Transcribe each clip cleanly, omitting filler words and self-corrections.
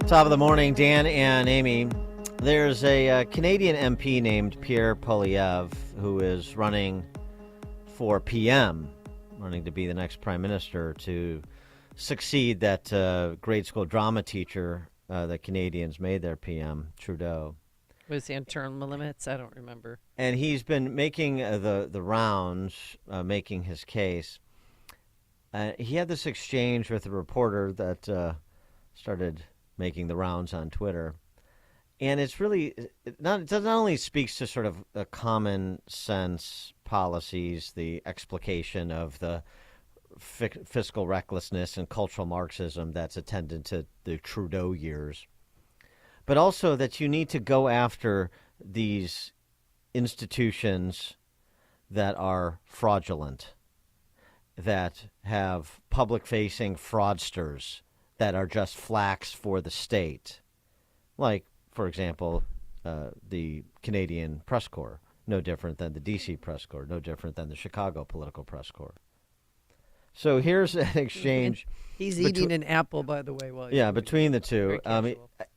Top of the morning, Dan and Amy. There's a Canadian MP named Pierre Poilievre who is running for PM, running to be the next prime minister to succeed that grade school drama teacher that Canadians made their PM, Trudeau. Was he on term limits? I don't remember. And he's been making the rounds, making his case. He had this exchange with a reporter that started making the rounds on Twitter. And it's really, it not only speaks to sort of the common sense policies, the explication of the fiscal recklessness and cultural Marxism that's attendant to the Trudeau years, but also that you need to go after these institutions that are fraudulent, that have public-facing fraudsters that are just flax for the state. Like, for example, the Canadian Press Corps, no different than the D.C. Press Corps, no different than the Chicago Political Press Corps. So here's an exchange. He's eating an apple, by the way. Between the two.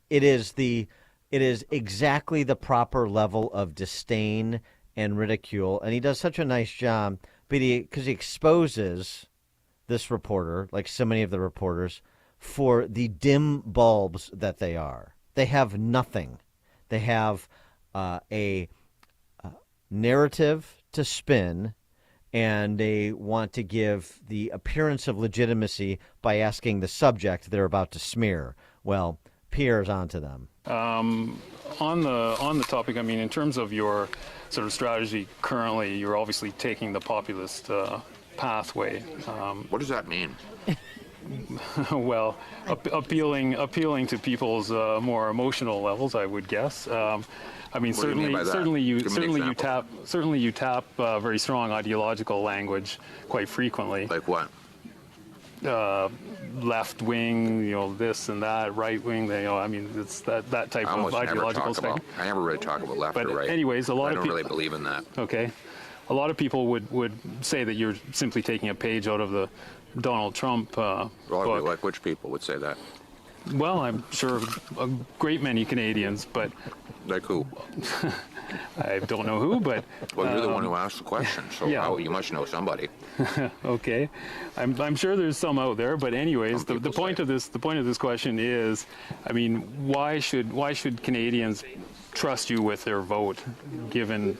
It is exactly the proper level of disdain and ridicule, and he does such a nice job because he exposes this reporter, like so many of the reporters, for the dim bulbs that they are. They have nothing. They have a narrative to spin, and they want to give the appearance of legitimacy by asking the subject they're about to smear. Well, Pierre's onto them. On the topic, I mean, in terms of your sort of strategy currently, you're obviously taking the populist pathway. What does that mean? Well, appealing to people's more emotional levels, I would guess. I mean, certainly you tap very strong ideological language quite frequently. Like what? Left wing, this and that, right wing. I mean, it's that type of ideological thing. I never really talk about left or right. Anyways, I don't really believe in that. Okay, a lot of people would say that you're simply taking a page out of the Donald Trump book. Like which people would say that? Well, I'm sure a great many Canadians, but like who? I don't know who, but well, you're the one who asked the question, so yeah. You must know somebody. Okay, I'm sure there's some out there, but anyways, the point of this question is, I mean, why should Canadians trust you with their vote, given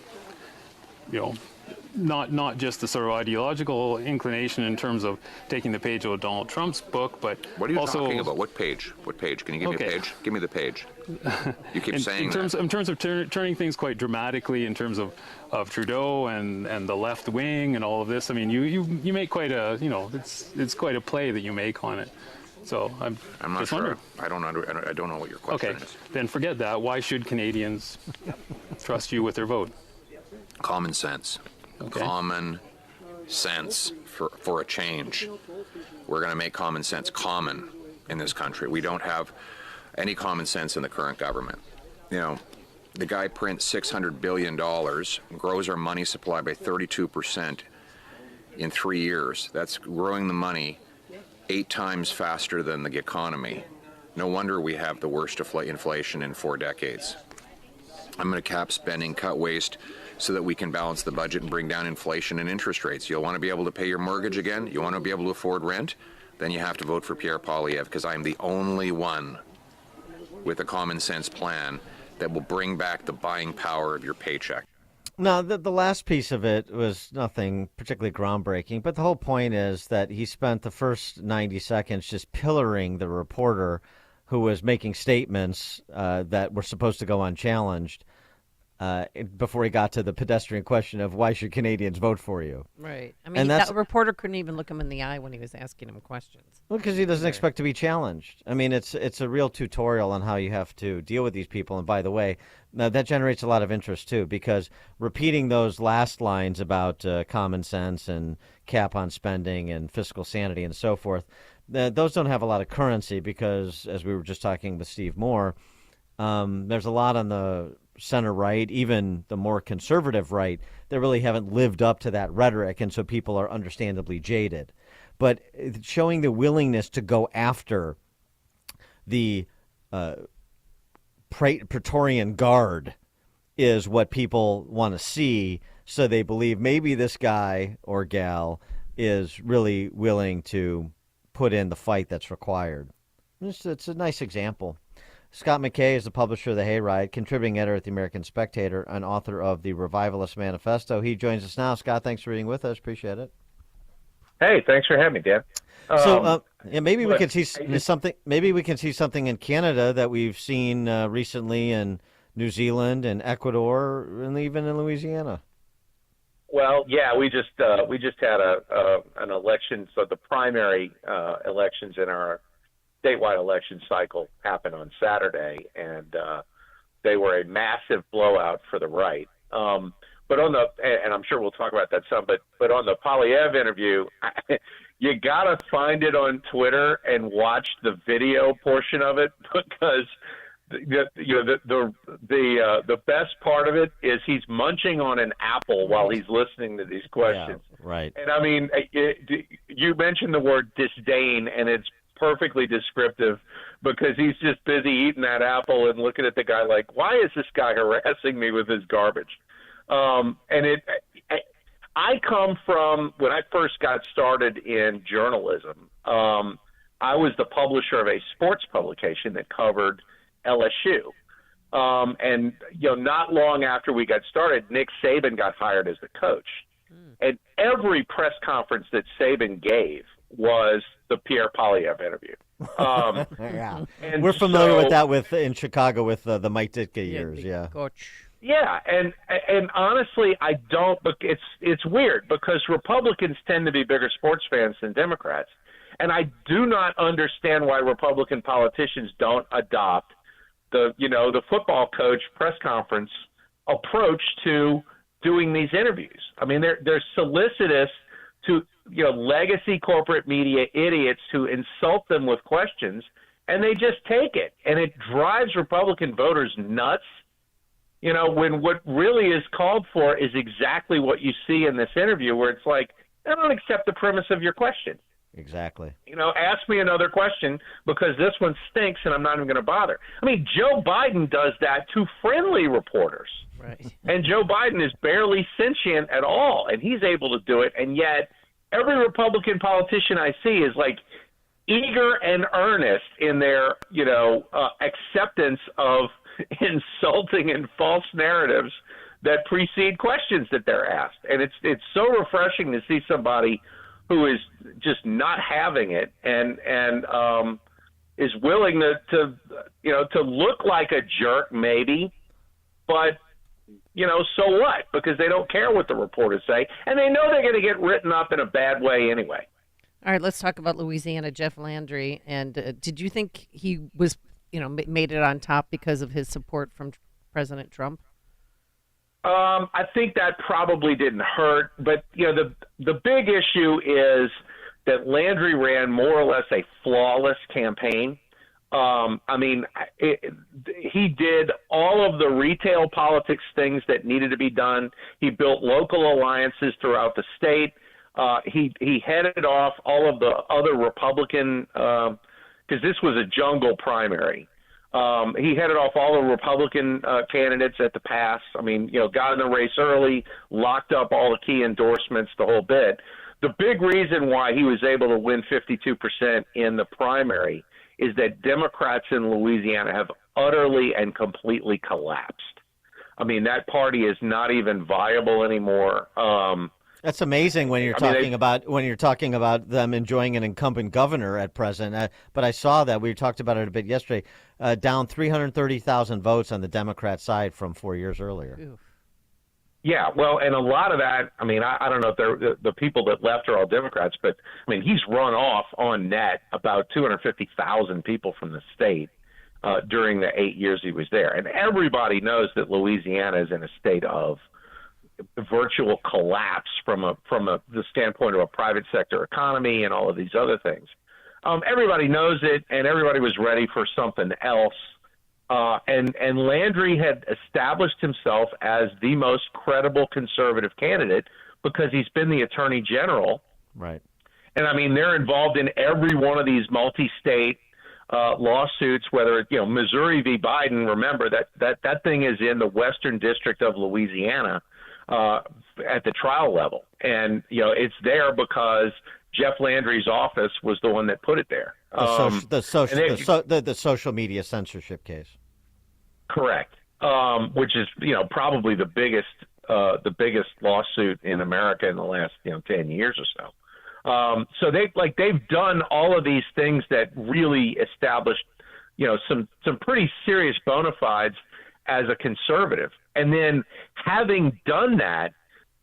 not just the sort of ideological inclination in terms of taking the page out of Donald Trump's book, but what are you also talking about? What page? What page? Can you give me a page? Give me the page. You keep saying in terms of turning things quite dramatically in terms of Trudeau and the left wing and all of this. I mean, you make quite a it's quite a play that you make on it. So I'm not just sure. wondering. I don't know what your question is. Then forget that. Why should Canadians trust you with their vote? Common sense. Okay. Common sense for a change. We're going to make common sense common in this country. We don't have any common sense in the current government. The guy prints $600 billion, grows our money supply by 32% in 3 years. That's growing the money 8 times faster than the economy. No wonder we have the worst inflation in 4 decades. I'm going to cap spending, cut waste, so that we can balance the budget and bring down inflation and interest rates. You'll want to be able to pay your mortgage again? You want to be able to afford rent? Then you have to vote for Pierre Poilievre, because I'm the only one with a common sense plan that will bring back the buying power of your paycheck. No, the last piece of it was nothing particularly groundbreaking, but the whole point is that he spent the first 90 seconds just pillaring the reporter who was making statements that were supposed to go unchallenged. Before he got to the pedestrian question of why should Canadians vote for you? Right. I mean, that reporter couldn't even look him in the eye when he was asking him questions. Well, because he doesn't expect to be challenged. I mean, it's a real tutorial on how you have to deal with these people. And by the way, that generates a lot of interest, too, because repeating those last lines about common sense and cap on spending and fiscal sanity and so forth, those don't have a lot of currency because, as we were just talking with Steve Moore, there's a lot on the center right, even the more conservative right, that really haven't lived up to that rhetoric, and so people are understandably jaded. But showing the willingness to go after the Praetorian Guard is what people want to see, so they believe maybe this guy or gal is really willing to put in the fight that's required. It's a nice example. Scott McKay is the publisher of the Hayride, contributing editor at the American Spectator, and author of the Revivalist Manifesto. He joins us now. Scott, thanks for being with us. Appreciate it. Hey, thanks for having me, Dan. Maybe we can see something. Maybe we can see something in Canada that we've seen recently in New Zealand and Ecuador, and even in Louisiana. Well, yeah, we just had an election. So the primary elections in our statewide election cycle happened on Saturday, and they were a massive blowout for the right. But and I'm sure we'll talk about that some, but on the Polyev interview, you gotta find it on Twitter and watch the video portion of it, because the best part of it is he's munching on an apple while he's listening to these questions. Yeah, right. And I mean, you mentioned the word disdain, and it's perfectly descriptive, because he's just busy eating that apple and looking at the guy like, why is this guy harassing me with his garbage? I come from, when I first got started in journalism, I was the publisher of a sports publication that covered LSU. And, not long after we got started, Nick Saban got hired as the coach. And every press conference that Saban gave was the Pierre Polyev interview. Yeah. And we're familiar with that in Chicago with the Mike Ditka years. Yeah. Coach. Yeah, and honestly, I don't. But it's weird, because Republicans tend to be bigger sports fans than Democrats, and I do not understand why Republican politicians don't adopt the football coach press conference approach to doing these interviews. I mean, they're solicitous to legacy corporate media idiots who insult them with questions, and they just take it, and it drives Republican voters nuts. When what really is called for is exactly what you see in this interview, where it's like, I don't accept the premise of your question. Exactly. Ask me another question, because this one stinks and I'm not even going to bother. I mean, Joe Biden does that to friendly reporters. Right. And Joe Biden is barely sentient at all, and he's able to do it. And yet every Republican politician I see is like eager and earnest in their, acceptance of insulting and false narratives that precede questions that they're asked. And it's so refreshing to see somebody who is just not having it and is willing to look like a jerk maybe, but so what? Because they don't care what the reporters say, and they know they're going to get written up in a bad way anyway. All right, let's talk about Louisiana, Jeff Landry. And did you think he was made it on top because of his support from President Trump? I think that probably didn't hurt, but the big issue is that Landry ran more or less a flawless campaign. He did all of the retail politics things that needed to be done. He built local alliances throughout the state. He headed off all of the other Republican because this was a jungle primary. He headed off all the Republican candidates at the pass. Got in the race early, locked up all the key endorsements, the whole bit. The big reason why he was able to win 52% in the primary is that Democrats in Louisiana have utterly and completely collapsed. That party is not even viable anymore. That's amazing when you're talking about them enjoying an incumbent governor at present. But I saw that we talked about it a bit yesterday. Down 330,000 votes on the Democrat side from 4 years earlier. Oof. Yeah, well, and a lot of that. I don't know if they're the people that left are all Democrats, but he's run off on net about 250,000 people from the state during the 8 years he was there, and everybody knows that Louisiana is in a state of virtual collapse from the standpoint of a private sector economy and all of these other things. Everybody knows it, and everybody was ready for something else. And Landry had established himself as the most credible conservative candidate because he's been the attorney general. Right. And they're involved in every one of these multi-state lawsuits, whether Missouri v. Biden. Remember that thing is in the Western District of Louisiana at the trial level, and it's there because Jeff Landry's office was the one that put it there. The social media censorship case. Correct. Which is probably the biggest lawsuit in America in the last 10 years or so. So they've done all of these things that really established some pretty serious bona fides as a conservative. And then having done that,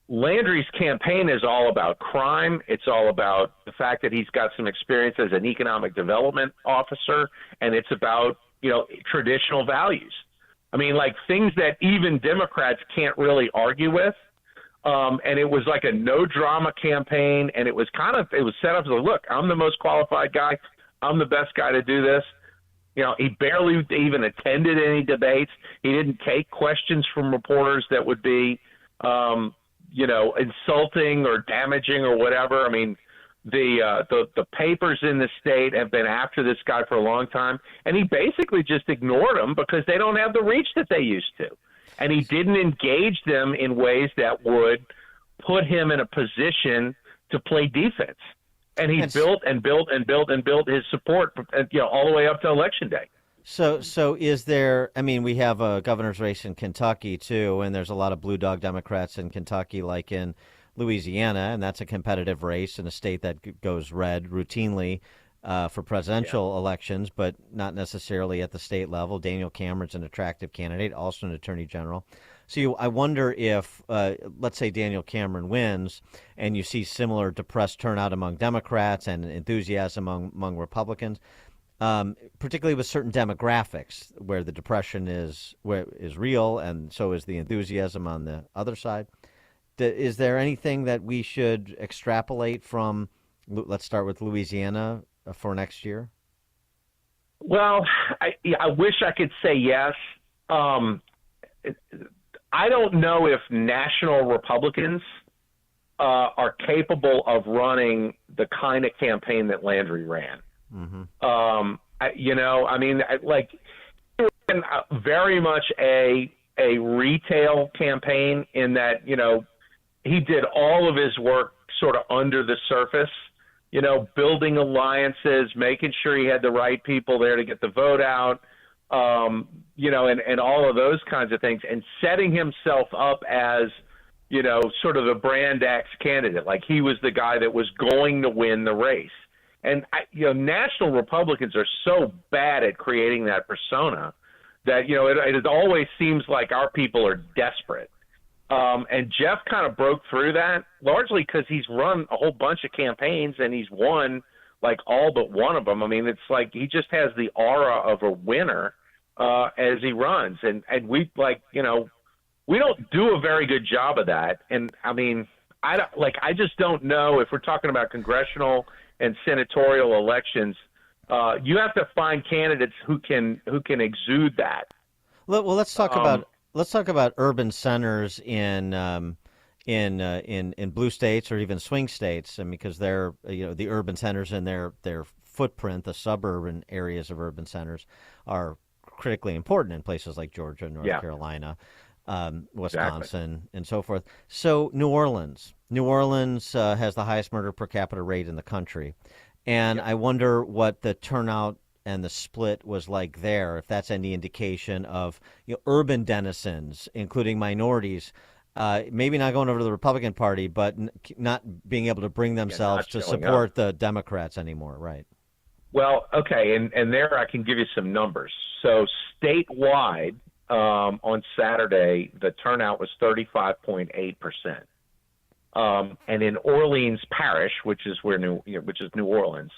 Landry's campaign is all about crime. It's all about the fact that he's got some experience as an economic development officer, and it's about traditional values. I mean, like things that even Democrats can't really argue with. And it was like a no drama campaign, and it was set up as look, I'm the most qualified guy. I'm the best guy to do this. He barely even attended any debates. He didn't take questions from reporters that would be, insulting or damaging or whatever. I mean, the papers in the state have been after this guy for a long time, and he basically just ignored them because they don't have the reach that they used to. And he didn't engage them in ways that would put him in a position to play defense. And he built and built and built and built his support, all the way up to Election Day. So is there? I mean, we have a governor's race in Kentucky too, and there's a lot of blue dog Democrats in Kentucky, like in Louisiana, and that's a competitive race in a state that goes red routinely for presidential elections, but not necessarily at the state level. Daniel Cameron's an attractive candidate, also an attorney general. So I wonder if, let's say Daniel Cameron wins, and you see similar depressed turnout among Democrats and enthusiasm among Republicans, particularly with certain demographics where the depression is real, and so is the enthusiasm on the other side. Is there anything that we should extrapolate from? Let's start with Louisiana for next year. Well, I wish I could say yes. I don't know if national Republicans are capable of running the kind of campaign that Landry ran. Mm-hmm. Very much a retail campaign in that, he did all of his work sort of under the surface, building alliances, making sure he had the right people there to get the vote out, and all of those kinds of things, and setting himself up as, sort of the brand X candidate. Like he was the guy that was going to win the race. And, national Republicans are so bad at creating that persona that, it always seems like our people are desperate. And Jeff kind of broke through that largely because he's run a whole bunch of campaigns and he's won like all but one of them. I mean, it's like he just has the aura of a winner as he runs. And we we don't do a very good job of that. And I mean, I just don't know if we're talking about congressional and senatorial elections. You have to find candidates who can exude that. Well, let's talk about urban centers in blue states or even swing states, and because they're the urban centers and their footprint, the suburban areas of urban centers are critically important in places like Georgia, North Carolina, Wisconsin, and so forth. So New Orleans has the highest murder per capita rate in the country, and I wonder what the turnout and the split was like there, if that's any indication of urban denizens, including minorities, maybe not going over to the Republican Party, but not being able to bring themselves to support the Democrats anymore, right? Well, okay, and there I can give you some numbers. So statewide, on Saturday, the turnout was 35.8%, and in Orleans Parish, which is New Orleans,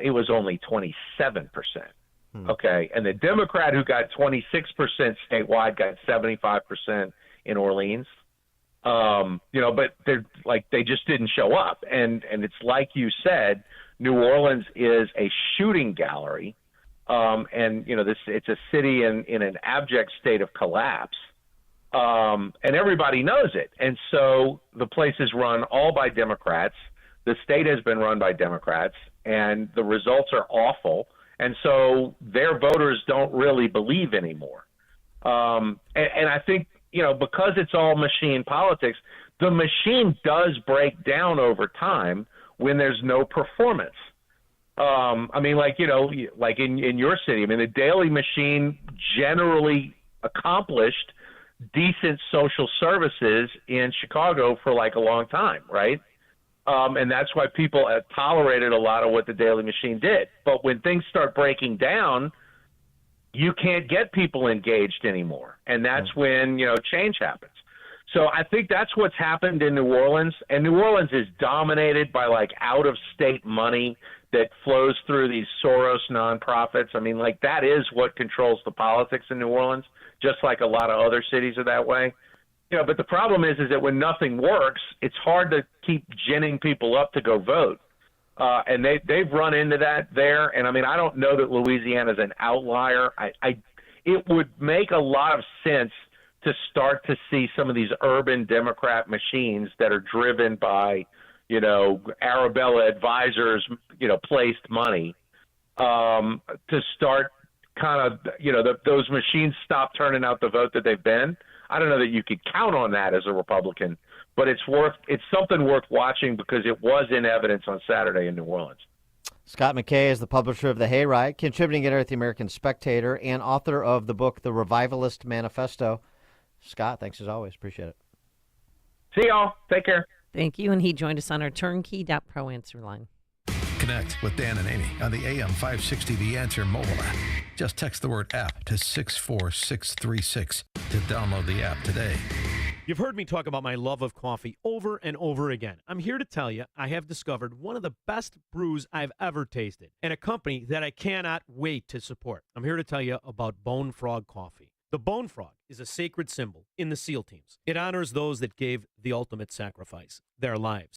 it was only 27%. Okay, and the Democrat who got 26% statewide got 75% in Orleans. But they just didn't show up, and it's like you said, New Orleans is a shooting gallery, and it's a city in an abject state of collapse, and everybody knows it, and so the place is run all by Democrats. The state has been run by Democrats, and the results are awful. And so their voters don't really believe anymore. And I think, because it's all machine politics, the machine does break down over time when there's no performance. Like in your city, the Daily Machine generally accomplished decent social services in Chicago for like a long time, right? And that's why people tolerated a lot of what the Daily Machine did. But when things start breaking down, you can't get people engaged anymore. And that's when, change happens. So I think that's what's happened in New Orleans. And New Orleans is dominated by like out-of-state money that flows through these Soros nonprofits. That is what controls the politics in New Orleans, just like a lot of other cities are that way. But the problem is that when nothing works, it's hard to keep ginning people up to go vote. And they've run into that there. And I don't know that Louisiana is an outlier. It would make a lot of sense to start to see some of these urban Democrat machines that are driven by, Arabella advisors, placed money, to start kind of, those machines stop turning out the vote that they've been. I don't know that you could count on that as a Republican, but it's something worth watching because it was in evidence on Saturday in New Orleans. Scott McKay is the publisher of the Hayride, contributing editor at the American Spectator, and author of the book The Revivalist Manifesto. Scott, thanks as always. Appreciate it. See y'all. Take care. Thank you. And he joined us on our turnkey.pro answer line. Connect with Dan and Amy on the AM 560 The Answer mobile app. Just text the word app to 64636 to download the app today. You've heard me talk about my love of coffee over and over again. I'm here to tell you I have discovered one of the best brews I've ever tasted and a company that I cannot wait to support. I'm here to tell you about Bone Frog Coffee. The Bone Frog is a sacred symbol in the SEAL teams. It honors those that gave the ultimate sacrifice, their lives.